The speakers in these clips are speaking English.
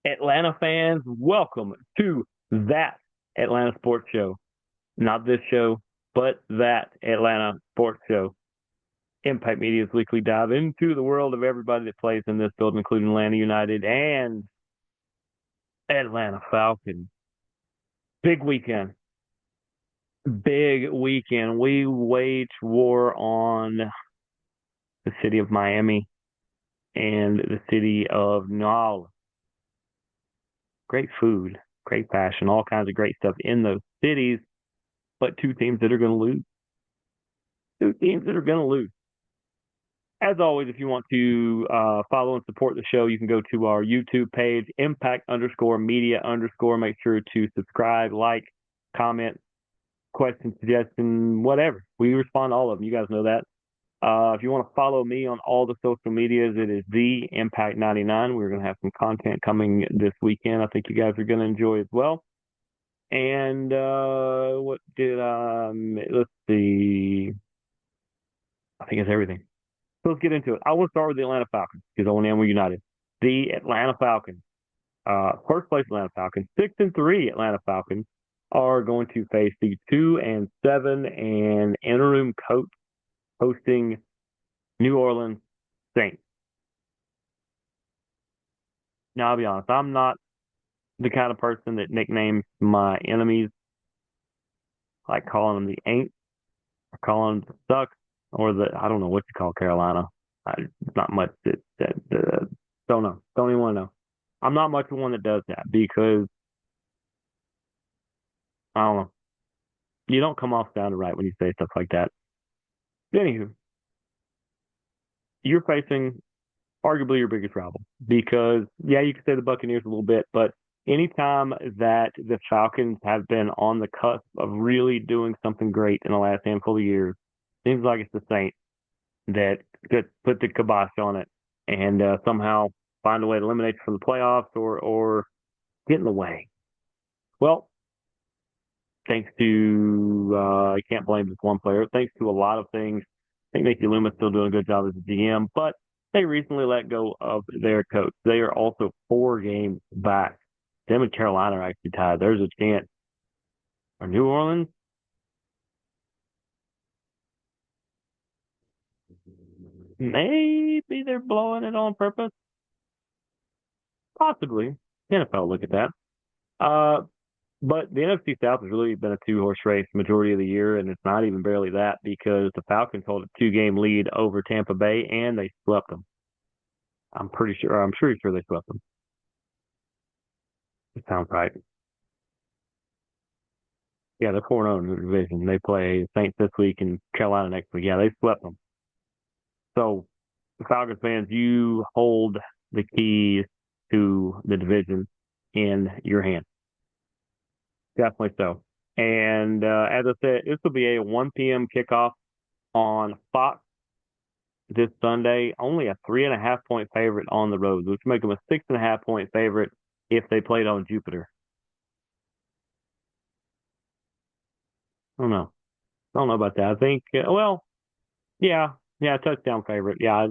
Atlanta fans, welcome to that Atlanta Sports Show. Not this show, but that Atlanta Sports Show. Impact Media's weekly dive into the world of everybody that plays in this building, including Atlanta United and Atlanta Falcons. Big weekend. Big weekend. We wage war on the city of Miami and the city of New Orleans. Great food, great passion, all kinds of great stuff in those cities, but two teams that are going to lose. Two teams that are going to lose. As always, if you want to follow and support the show, you can go to our YouTube page, impact_media_. Make sure to subscribe, like, comment, question, suggestion, whatever. We respond to all of them. You guys know that. If you want to follow me on all the social medias, it is the Impact99. We're going to have some content coming this weekend. I think you guys are going to enjoy as well. And let's see. I think it's everything. So let's get into it. I want to start with the Atlanta Falcons because I want to end with United. The Atlanta Falcons, first place Atlanta Falcons, 6-3 Atlanta Falcons are going to face the 2-7 and interim coach hosting New Orleans Saints. Now, I'll be honest, I'm not the kind of person that nicknames my enemies like calling them the Ain't or calling them the Sucks or the, I don't know what you call Carolina. It's not much that don't know. Don't even want to know. I'm not much of one that does that because I don't know. You don't come off sounding right when you say stuff like that. Anywho, you're facing arguably your biggest rival because, yeah, you could say the Buccaneers a little bit, but anytime that the Falcons have been on the cusp of really doing something great in the last handful of years, seems like it's the Saints that put the kibosh on it and somehow find a way to eliminate you from the playoffs or get in the way. Well, thanks to I can't blame just one player. Thanks to a lot of things. I think Nicky Loomis still doing a good job as a GM, but they recently let go of their coach. They are also 4 games back. Them and Carolina are actually tied. There's a chance. Or New Orleans? Maybe they're blowing it on purpose. Possibly. NFL look at that. Uh, but the NFC South has really been a 2-horse race majority of the year, and it's not even barely that because the Falcons hold a 2-game lead over Tampa Bay, and they swept them. I'm pretty sure they swept them. It sounds right. Yeah, they're 4-0 in the division. They play Saints this week and Carolina next week. Yeah, they swept them. So, the Falcons fans, you hold the keys to the division in your hand. Definitely so. And as I said, this will be a 1 p.m. kickoff on Fox this Sunday. Only a 3.5-point favorite on the road, which make them a 6.5-point favorite if they played on Jupiter. I don't know. I don't know about that. I think, yeah, touchdown favorite. Yeah,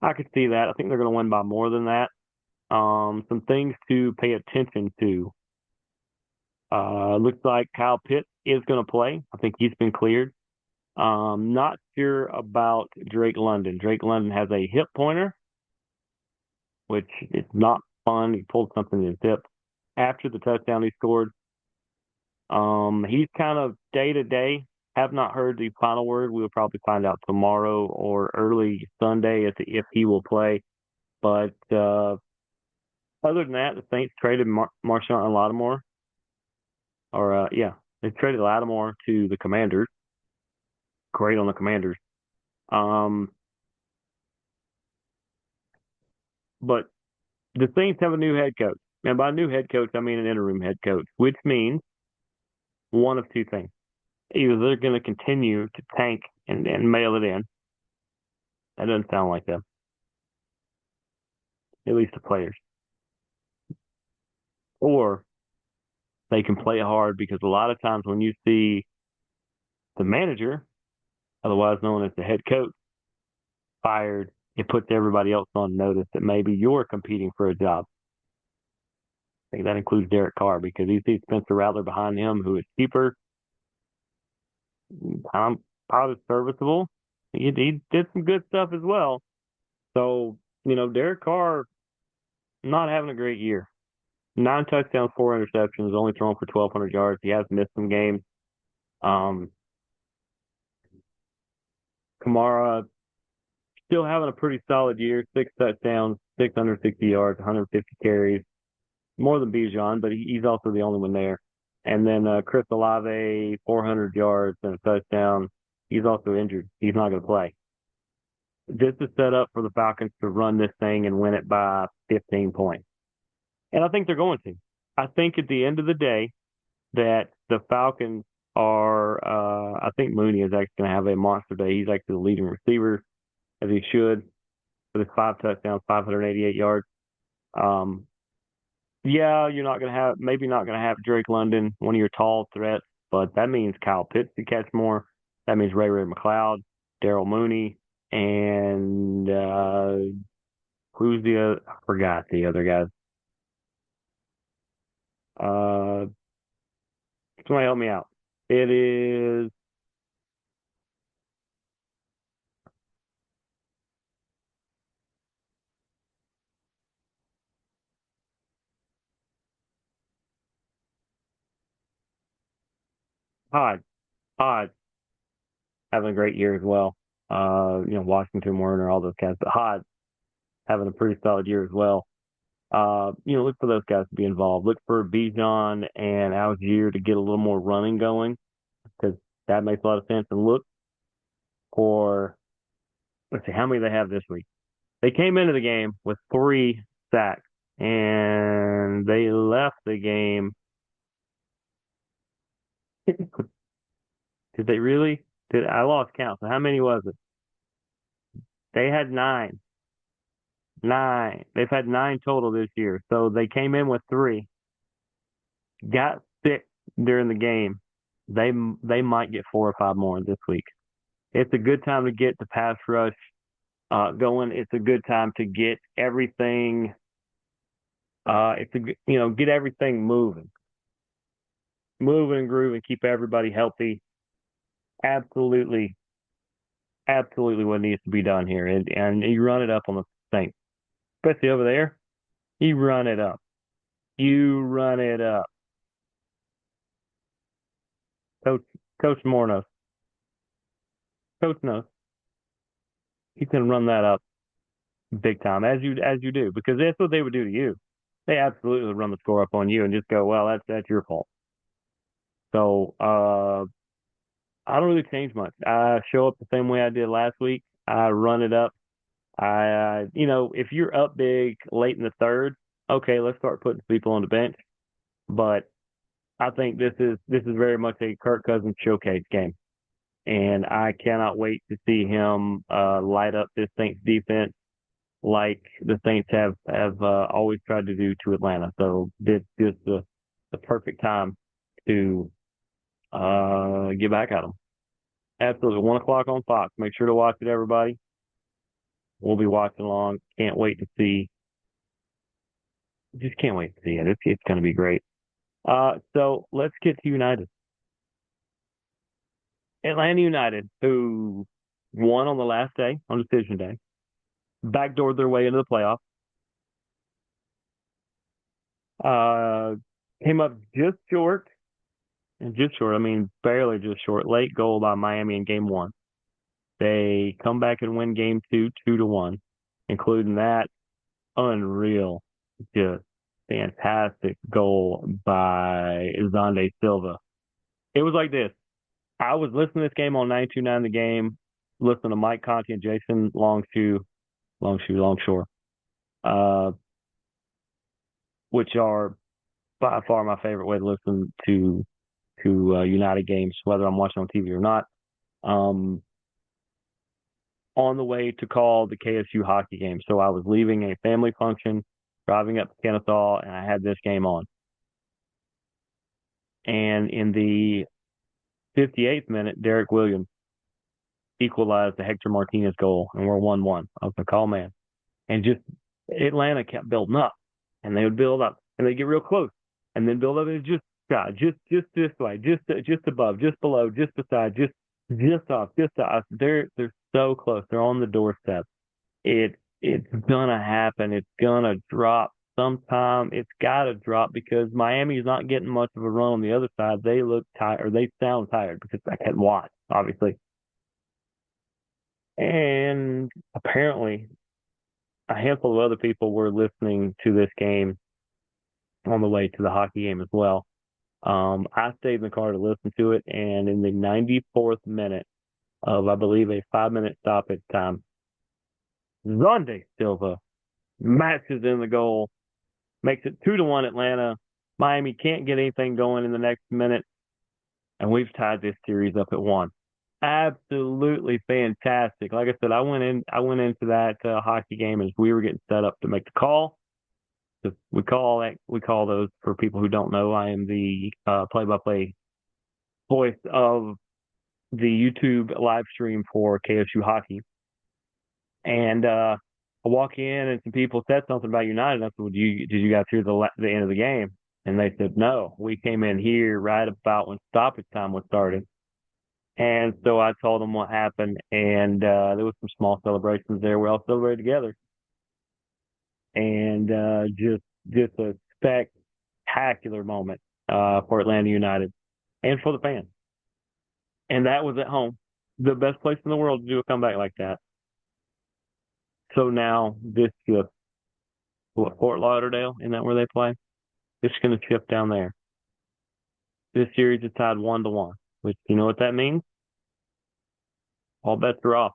I could see that. I think they're going to win by more than that. Some things to pay attention to. Looks like Kyle Pitts is going to play. I think he's been cleared. Not sure about Drake London. Drake London has a hip pointer, which is not fun. He pulled something in his hip after the touchdown he scored. He's kind of day to day. Have not heard the final word. We'll probably find out tomorrow or early Sunday if he will play. But other than that, the Saints traded Marshawn and Lattimore. They traded Lattimore to the Commanders. Great on the Commanders. But the Saints have a new head coach. And by new head coach, I mean an interim head coach, which means one of two things. Either they're going to continue to tank and mail it in. That doesn't sound like them. At least the players. Or they can play hard because a lot of times when you see the manager, otherwise known as the head coach, fired, it puts everybody else on notice that maybe you're competing for a job. think that includes Derek Carr because you see Spencer Rattler behind him, who is cheaper, probably serviceable. He did some good stuff as well. So, Derek Carr not having a great year. 9 touchdowns, 4 interceptions, only thrown for 1,200 yards. He has missed some games. Um, Kamara still having a pretty solid year. 6 touchdowns, 660 yards, 150 carries, more than Bijan, but he's also the only one there. And then Chris Olave, 400 yards and a touchdown. He's also injured. He's not going to play. This is set up for the Falcons to run this thing and win it by 15 points. And I think they're going to. I think at the end of the day that the Falcons are, I think Mooney is actually going to have a monster day. He's actually the leading receiver, as he should, with his 5 touchdowns, 588 yards. Um, yeah, you're not going to have, maybe not going to have Drake London, one of your tall threats, but that means Kyle Pitts to catch more. That means Ray McLeod, Daryl Mooney, and who's the other? I forgot the other guys. Uh, Somebody help me out. It is Pod. Pod having a great year as well. Washington Warner, all those guys, but Hod having a pretty solid year as well. Look for those guys to be involved. Look for Bijan and Algier to get a little more running going because that makes a lot of sense. And look for, let's see, how many they have this week. They came into the game with 3 sacks and they left the game. Did they really? I lost count. So how many was it? They had 9. 9. They've had 9 total this year. So they came in with 3, got 6 during the game. They might get 4 or 5 more this week. It's a good time to get the pass rush going. It's a good time to get everything. Get everything moving and grooving, keep everybody healthy. Absolutely, absolutely, what needs to be done here, and you run it up on the Saints, especially over there. You run it up. You run it up. Coach Coach Moore knows. Coach knows. He's gonna run that up big time as you do because that's what they would do to you. They absolutely would run the score up on you and just go, well, that's your fault. So I don't really change much. I show up the same way I did last week. I run it up. If you're up big late in the third, okay, let's start putting people on the bench. But I think this is very much a Kirk Cousins showcase game, and I cannot wait to see him light up this Saints defense like the Saints have always tried to do to Atlanta. So this is the perfect time to get back at them. Absolutely, 1 o'clock on Fox. Make sure to watch it, everybody. We'll be watching along. Can't wait to see. Just can't wait to see it. It's going to be great. So let's get to United. Atlanta United, who won on the last day, on decision day, backdoored their way into the playoffs. Came up just short, and just short, I mean, barely just short. Late goal by Miami in game 1. They come back and win game 2, 2-1, including that unreal, just fantastic goal by Zonde Silva. It was like this. I was listening to this game on 929 The Game, listening to Mike Conti and Jason Longshore, which are by far my favorite way to listen to United games, whether I'm watching on TV or not. On the way to call the KSU hockey game. So I was leaving a family function, driving up to Kennesaw, and I had this game on. And in the 58th minute, Derek Williams equalized the Hector Martinez goal, and we're 1-1. I was like, oh, man. And just Atlanta kept building up, and they would build up. and they get real close, and then build up and just God, just this way, just above, just below, just beside, just off, just off. They're so close. They're on the doorstep. It's gonna happen. It's gonna drop sometime. It's gotta drop because Miami's not getting much of a run on the other side. They look tired, or they sound tired because I can't watch, obviously. And apparently, a handful of other people were listening to this game on the way to the hockey game as well. I stayed in the car to listen to it, and in the 94th minute of, I believe, a 5-minute stoppage time, Zonde Silva matches in the goal, makes it 2-1 Atlanta. Miami can't get anything going in the next minute, and we've tied this series up at 1. Absolutely fantastic. Like I said, I went into that hockey game as we were getting set up to make the call. So we call those, for people who don't know, I am the play-by-play voice of the YouTube live stream for KSU hockey. And I walk in, and some people said something about United. I said, well, did you guys hear the end of the game? And they said, no, we came in here right about when stoppage time was starting. And so I told them what happened, and there was some small celebrations there. We all celebrated together, and just a spectacular moment for Atlanta United and for the fans. And that was at home, the best place in the world to do a comeback like that. So now this just, Fort Lauderdale, isn't that where they play? It's going to shift down there. This series is tied 1-1, which, you know what that means? All bets are off.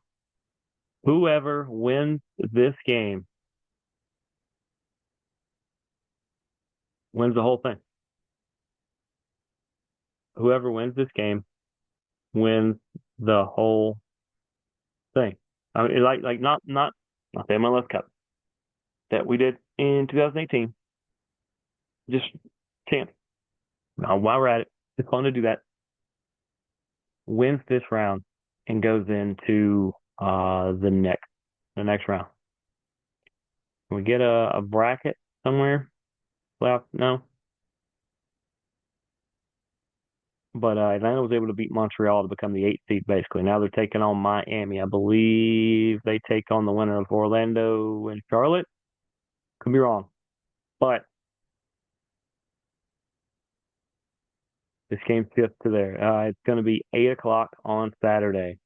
Whoever wins this game wins the whole thing. Whoever wins this game wins the whole thing. I mean, like not the MLS Cup that we did in 2018. Just chance. Now, while we're at it, it's fun to do that. Wins this round and goes into the next round. Can we get a bracket somewhere? Well, no. But Atlanta was able to beat Montreal to become the 8th seed, basically. Now they're taking on Miami. I believe they take on the winner of Orlando and Charlotte. Could be wrong. But this game shifts to there. It's going to be 8 o'clock on Saturday.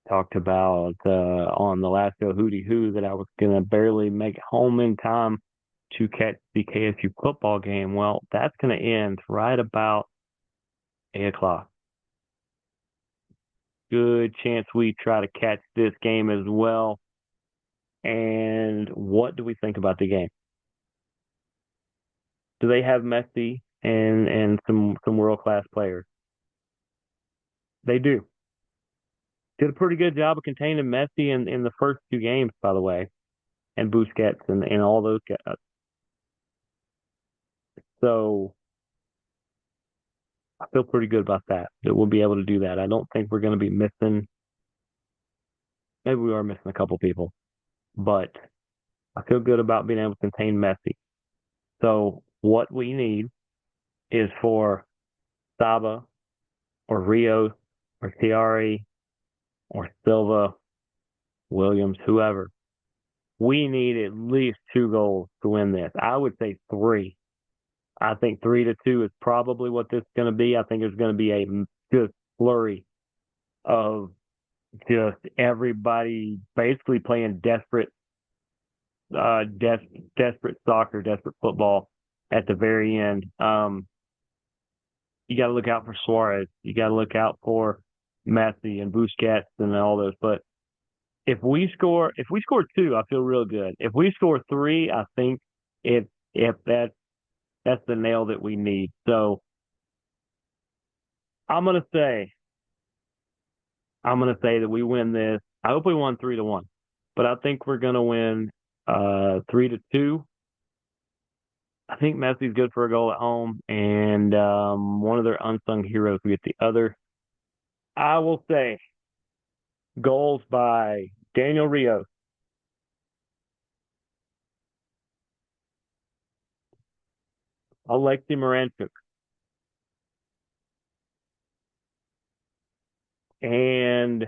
Talked about on the last show, Hootie Hoo, that I was going to barely make it home in time to catch the KSU football game. Well, that's going to end right about 8 o'clock. Good chance we try to catch this game as well. And what do we think about the game? Do they have Messi and some world-class players? They do. Did a pretty good job of containing Messi in the first 2 games, by the way, and Busquets and all those guys. So I feel pretty good about that we'll be able to do that. I don't think we're going to be missing. Maybe we are missing a couple people, but I feel good about being able to contain Messi. So what we need is for Saba or Rios or Tiari or Silva, Williams, whoever. We need at least 2 goals to win this. I would say 3. I think 3-2 is probably what this is going to be. I think there's going to be a just flurry of just everybody basically playing desperate soccer, desperate football at the very end. You got to look out for Suarez. You got to look out for Messi and Busquets and all those. But if we score 2, I feel real good. If we score 3, I think if that's the nail that we need. So I'm gonna say that we win this. I hope we won 3-1, but I think we're gonna win 3-2. I think Messi's good for a goal at home, and one of their unsung heroes will get the other. I will say goals by Daniel Rios, Alexi Moranchuk. And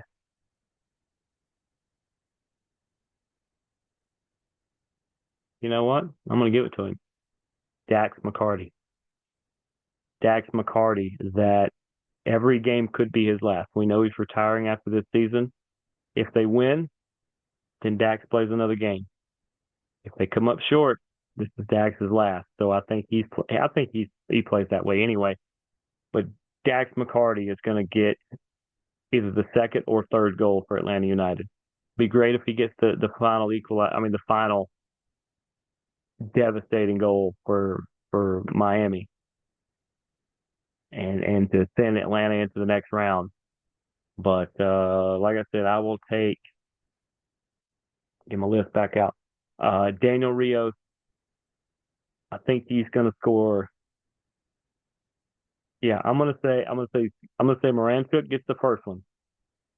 you know what? I'm going to give it to him. Dax McCarty. Dax McCarty, that every game could be his last. We know he's retiring after this season. If they win, then Dax plays another game. If they come up short, this is Dax's last. So I think he plays that way anyway. But Dax McCarty is going to get either the second or third goal for Atlanta United. Be great if he gets the final the final devastating goal for Miami and to send Atlanta into the next round. But like I said, I will get my list back out. Daniel Rios, I think he's going to score. Yeah, I'm gonna say Moranchuk gets the first one.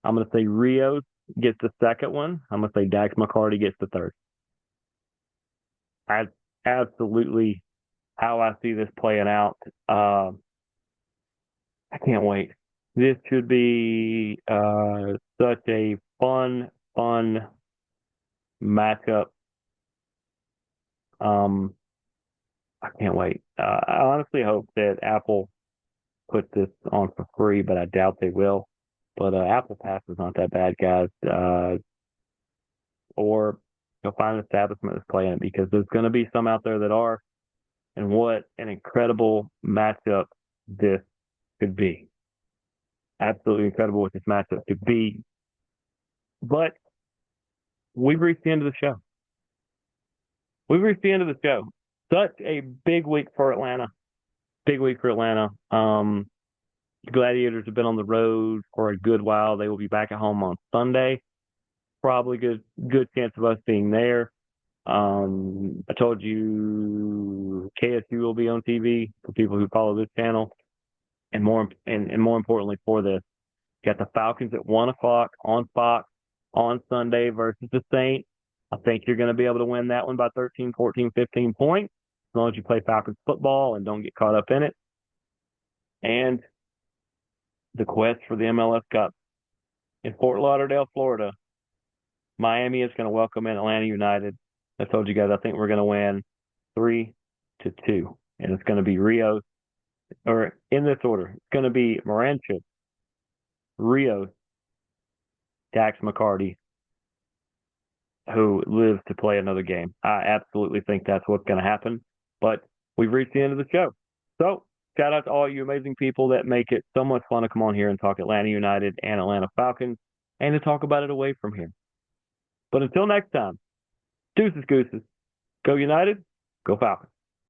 I'm gonna say Rios gets the second one. I'm gonna say Dax McCarty gets the third. That's absolutely how I see this playing out. I can't wait. This should be such a fun matchup. Um, I can't wait. I honestly hope that Apple put this on for free, but I doubt they will. But Apple Pass is not that bad, guys. Or you'll find an establishment that's playing it because there's going to be some out there that are. And what an incredible matchup this could be. Absolutely incredible what this matchup could be. But we've reached the end of the show. We've reached the end of the show. Such a big week for Atlanta. Big week for Atlanta. The Gladiators have been on the road for a good while. They will be back at home on Sunday. Probably good chance of us being there. I told you KSU will be on TV for people who follow this channel, and more importantly for this, you got the Falcons at 1 o'clock on Fox on Sunday versus the Saints. I think you're going to be able to win that one by 13, 14, 15 points as long as you play Falcons football and don't get caught up in it. And the quest for the MLS Cup in Fort Lauderdale, Florida. Miami is going to welcome in Atlanta United. I told you guys I think we're going to win 3-2, and it's going to be Rios, or in this order, it's going to be Moranchuk, Rios, Dax McCarty, who lives to play another game. I absolutely think that's what's going to happen. But we've reached the end of the show. So shout out to all you amazing people that make it so much fun to come on here and talk Atlanta United and Atlanta Falcons and to talk about it away from here. But until next time, deuces gooses. Go United, go Falcons.